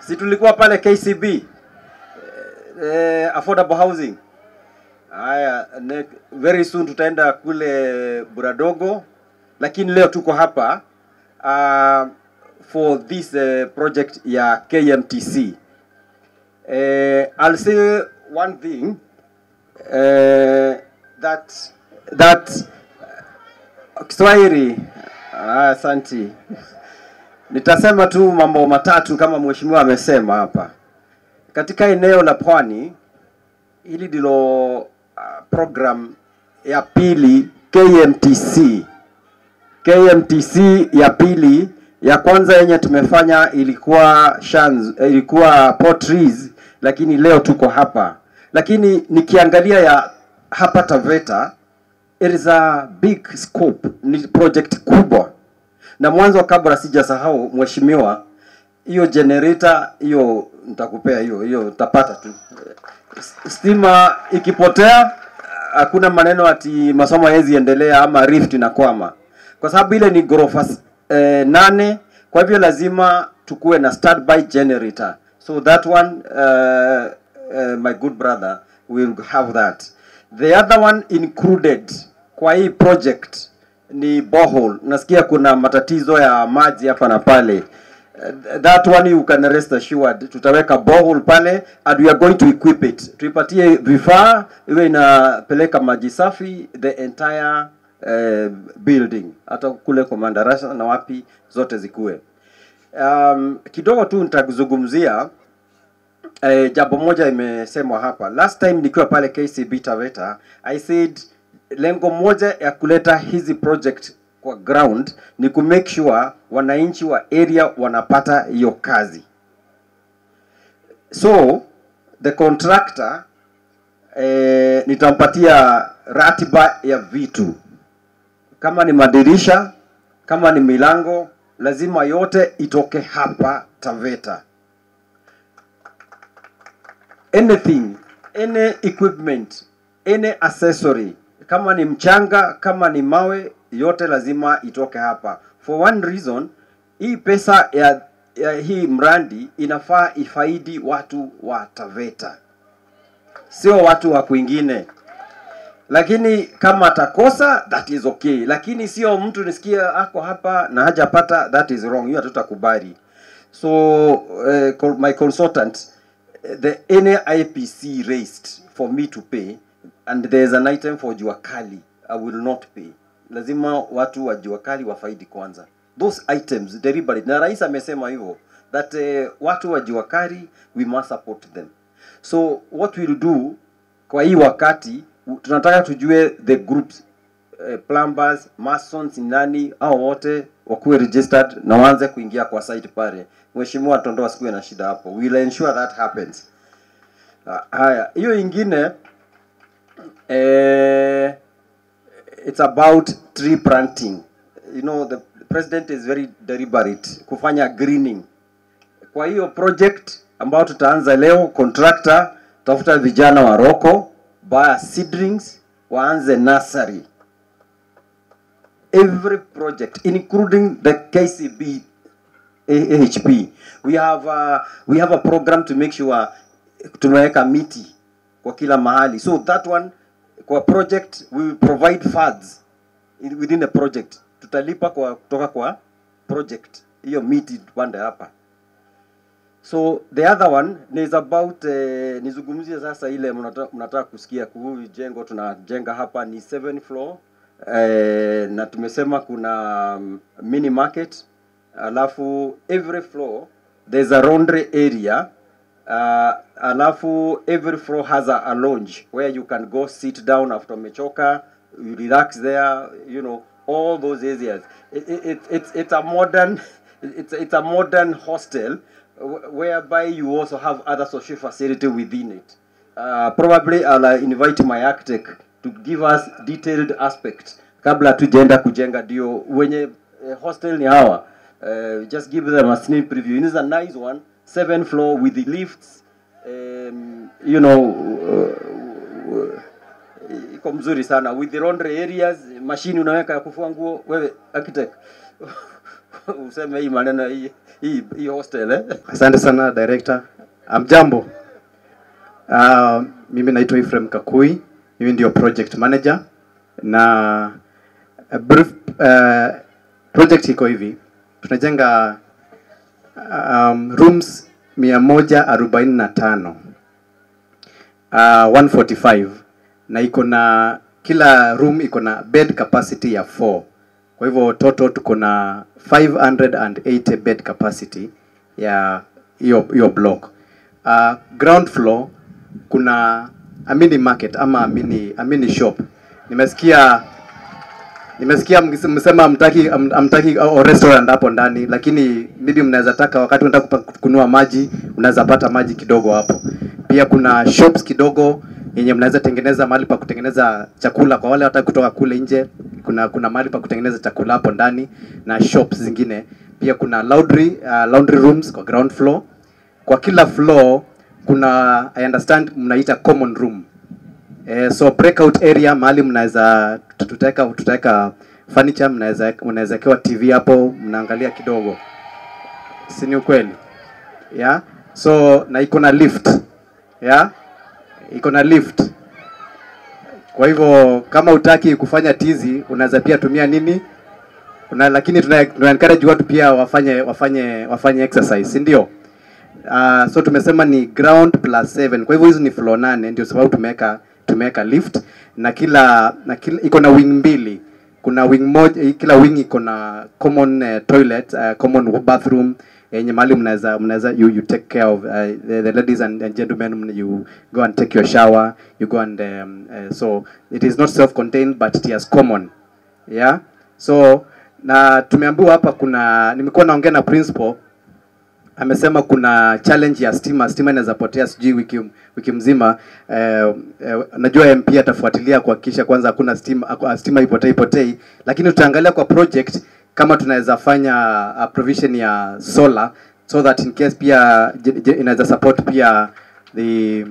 Si tulikuwa pale KCB affordable housing. Haya, very soon tutaenda kule Buradogo, lakini leo tuko hapa for this project ya KMTC. I'll say one thing that Kiswahili, asante. Nitasema tu mambo matatu kama mheshimiwa amesema hapa. Katika eneo la Pwani, hili ndilo program ya pili KMTC. KMTC ya pili, ya kwanza yenye tumefanya ilikuwa Portrees, lakini leo tuko hapa. Lakini nikiangalia ya hapa Taveta, it is a big scope, ni project kubwa. Na mwanzo kabla sijasahau mheshimiwa, hiyo generator hiyo nitakupea, hiyo utapata tu. Stima ikipotea hakuna maneno ati masomo hezi endelea ama rift inakwama. Kwa sababu ile ni ghorofa 8, kwa hivyo lazima tukue na standby generator. So that one my good brother will have that. The other one included kwa hii project ni borehole. Nasikia kuna matatizo ya maji hapa na pale. That one you can rest assured, tutaweka borehole pale and we are going to equip it. Tuipatie vifaa iwe inapeleka maji safi the entire building, hata kule kwa madarasa na wapi zote zikue. Kidogo tu nitazungumzia jambo moja imesemwa hapa. Last time nikiwa pale KCB Taveta, I said lengo moja ya kuleta hizi project kwa ground ni ku make sure wananchi wa area wanapata hiyo kazi. So the contractor nitampatia ratiba ya vitu. Kama ni madirisha, kama ni milango, lazima yote itoke hapa Taveta. Anything, any equipment, any accessory, kama ni mchanga, kama ni mawe, yote lazima itoke hapa. For one reason, hii pesa ya hii mradi inafaa ifaidi watu wa Taveta, sio watu wa kwingine. Lakini kama atakosa, that is okay. Lakini sio mtu nisikia ako hapa na hajapata, that is wrong. Hiyo hatutakubali. So my consultant, the NIPC raised for me to pay, and there is an item for Juakali, I will not pay. Lazima watu wa Juakali wafaidi kwanza. Those items deliberate. Na rais amesema hivyo that watu wa Juakali we must support them. So what we'll do kwa hii wakati tunataka tujue the groups, plumbers, masons, nani au wote wakuwe registered na waanze kuingia kwa site pale. Mheshimiwa Tondoa sikuwe na shida hapo. We'll ensure that happens. Haya, hiyo ingine it's about tree planting. You know, the president is very deliberate kufanya greening. Kwa hiyo project ambao tutaanza leo, contractor tafuta vijana wa Roko, buy seedlings, waanze nursery. Every project including the KCB AHP, we have a program to make sure tumeweka miti kwa kila mahali. So that one kwa project we will provide funds within the project. Tutalipa kutoka kwa project hiyo miti tupande hapa. So the other one is about nizungumzie sasa ile mnataka kusikia kuhusu jengo tunajenga hapa ni 7 floor. Na tumesema kuna mini market, alafu every floor there's a laundry area, alafu every floor has a lounge where you can go sit down after umechoka, you relax there, you know, all those areas. It's a modern it's a modern hostel whereby you also have other social facility within it. Probably I'll invite my architect to give us detailed aspect kabla tujenda kujenga dio wenye hostel ni hawa. Just give them a sneak preview. It is a nice one, 7 floor with the lifts, you know, iko mzuri sana with the laundry areas, machine unaweka ya kufua nguo. Wewe architect useme hii maneno hii hostel eh. Asante sana director. Amjambo. Mimi naitwa Ephraim Kakui. Mimi ndio project manager na brief project iko hivi. Tunajenga rooms 145. 145 na iko na kila room iko na bed capacity ya 4. Kwa hivyo total tuko na 580 bed capacity ya hiyo block. Ground floor kuna a mini market ama a mini shop. Nimesikia msema amtaki restaurant hapo ndani, lakini maybe mnaweza taka wakati unataka kununua maji unaweza pata maji kidogo hapo. Pia kuna shops kidogo yenye mnaweza tengeneza mahali pa kutengeneza chakula kwa wale wataka kutoka kule nje. Kuna mahali pa kutengeneza chakula hapo ndani na shops zingine. Pia kuna laundry rooms kwa ground floor. Kwa kila floor kuna, I understand, mnaita common room. So breakout area mahali mnaweza tutaweka furniture, mnaweza kewa TV hapo mnaangalia kidogo. Si ni ukweli? Yeah. So na iko na lift. Yeah. Iko na lift. Kwa hivyo kama utaki kufanya tizi unaweza pia tumia nini? Lakini tuna encourage watu pia wafanye exercise, si ndio? So tumesema ni ground plus 7. Kwa hivyo hizo ni floor 8, ndio sababu tumeweka lift na kila iko na wing mbili. Kuna wing moja, kila wing iko na common toilet, common bathroom yenye mahali mnaweza you take care of the ladies and gentlemen, you go and take your shower, you go and so it is not self-contained but it is common. Yeah. So na tumeambiwa hapa nimekuwa naongea na principal, amesema kuna challenge ya stima inaweza potea sijui wiki mzima. Najua MP atafuatilia kuhakikisha kwanza hakuna stima ipotei, lakini tutaangalia kwa project kama tunaweza fanya provision ya solar so that in case pia inaweza support pia the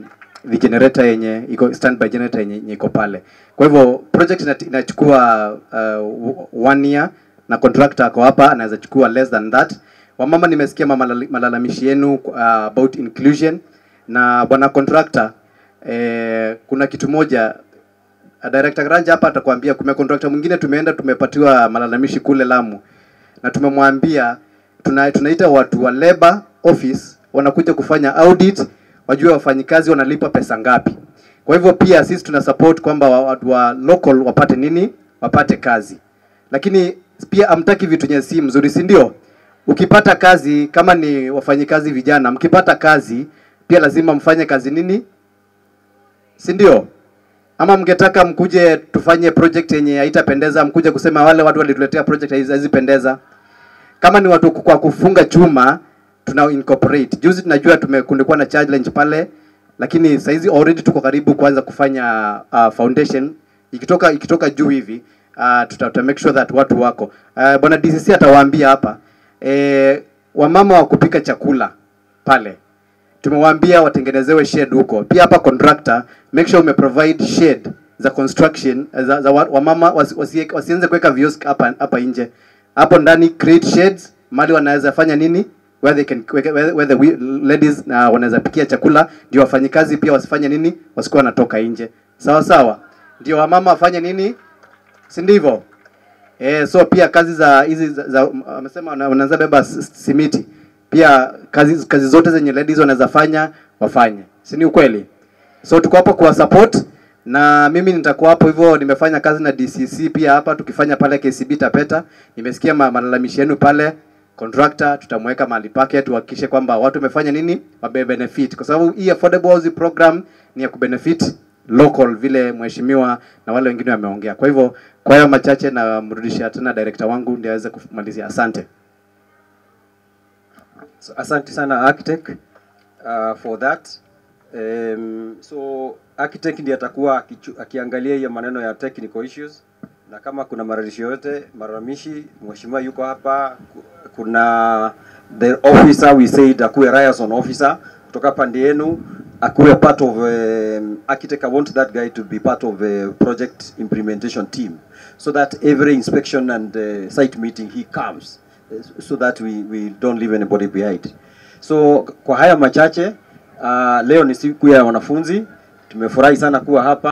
generator yenye iko standby generator yenye iko pale. Kwa hivyo project inachukua 1 year na contractor ako hapa anaweza chukua less than that. Wamama, nimesikia malalamishi yenu about inclusion na bwana contractor. Kuna kitu moja Director Granja hapa atakwambia, kuna contractor mwingine tumepatiwa malalamishi kule Lamu na tumemwambia tunaita watu wa labor office wanakuja kufanya audit, wajue wafanyikazi wanalipa pesa ngapi. Kwa hivyo pia sisi tuna support kwamba watu wa local wapate nini, wapate kazi. Lakini pia amtaki vitu nye si mzuri, si ndio? Ukipata kazi, kama ni wafanyikazi vijana, mkipata kazi pia lazima mfanye kazi nini, si ndio? Ama mngetaka mkuje tufanye project yenye haitapendeza, mkuje kusema wale watu walituletea project haizipendeza. Kama ni watu kwa kufunga chuma, tuna incorporate. Juzi tunajua kulikuwa na challenge pale, lakini saizi already tuko karibu kuanza kufanya foundation. Ikitoka juu hivi, tuta make sure that watu wako. Bwana DCC atawaambia hapa, wamama wa kupika chakula pale, tumewaambia watengenezewe shed huko. Pia hapa contractor, make sure provide shed za construction za wamama wasianze kuweka viosk hapa nje. Hapo ndani create sheds mali wanaweza fanya nini, where the ladies wanaweza pikia chakula, ndio wafanyikazi pia wasifanye nini, wasikuwa wanatoka nje. Sawa sawa, ndio wamama wafanye nini, si ndivyo? So pia kazi za hizi amesema wanaweza beba simiti, pia kazi zote zenye ladies wanaweza fanya wafanye, si ni ukweli? So tuko hapa kwa support na mimi nitakuwa hapo hivyo. Nimefanya kazi na DCC pia hapa tukifanya pale KCB Tapeta. Nimesikia malalamishi yenu pale. Contractor tutamweka mahali pake tuhakikishe kwamba watu wamefanya nini, wabenefit, kwa sababu hii affordable housing program ni ya kubenefit local vile mheshimiwa na wale wengine wameongea. Kwa hivyo kwa hayo machache na mrudishia tena director wangu ndiye aweze kumalizia. Asante. So, asante sana architect for that. So architect ndiye atakuwa akiangalia hiyo maneno ya technical issues, na kama kuna malalamishi mheshimiwa yuko hapa. Kuna the officer, we said akuwe liaison officer kutoka pande yenu, akuwe part of architect. I want that guy to be part of a project implementation team so that every inspection and site meeting he comes, so that we don't leave anybody behind. So kwa haya machache, leo ni siku ya wanafunzi. Tumefurahi sana kuwa hapa.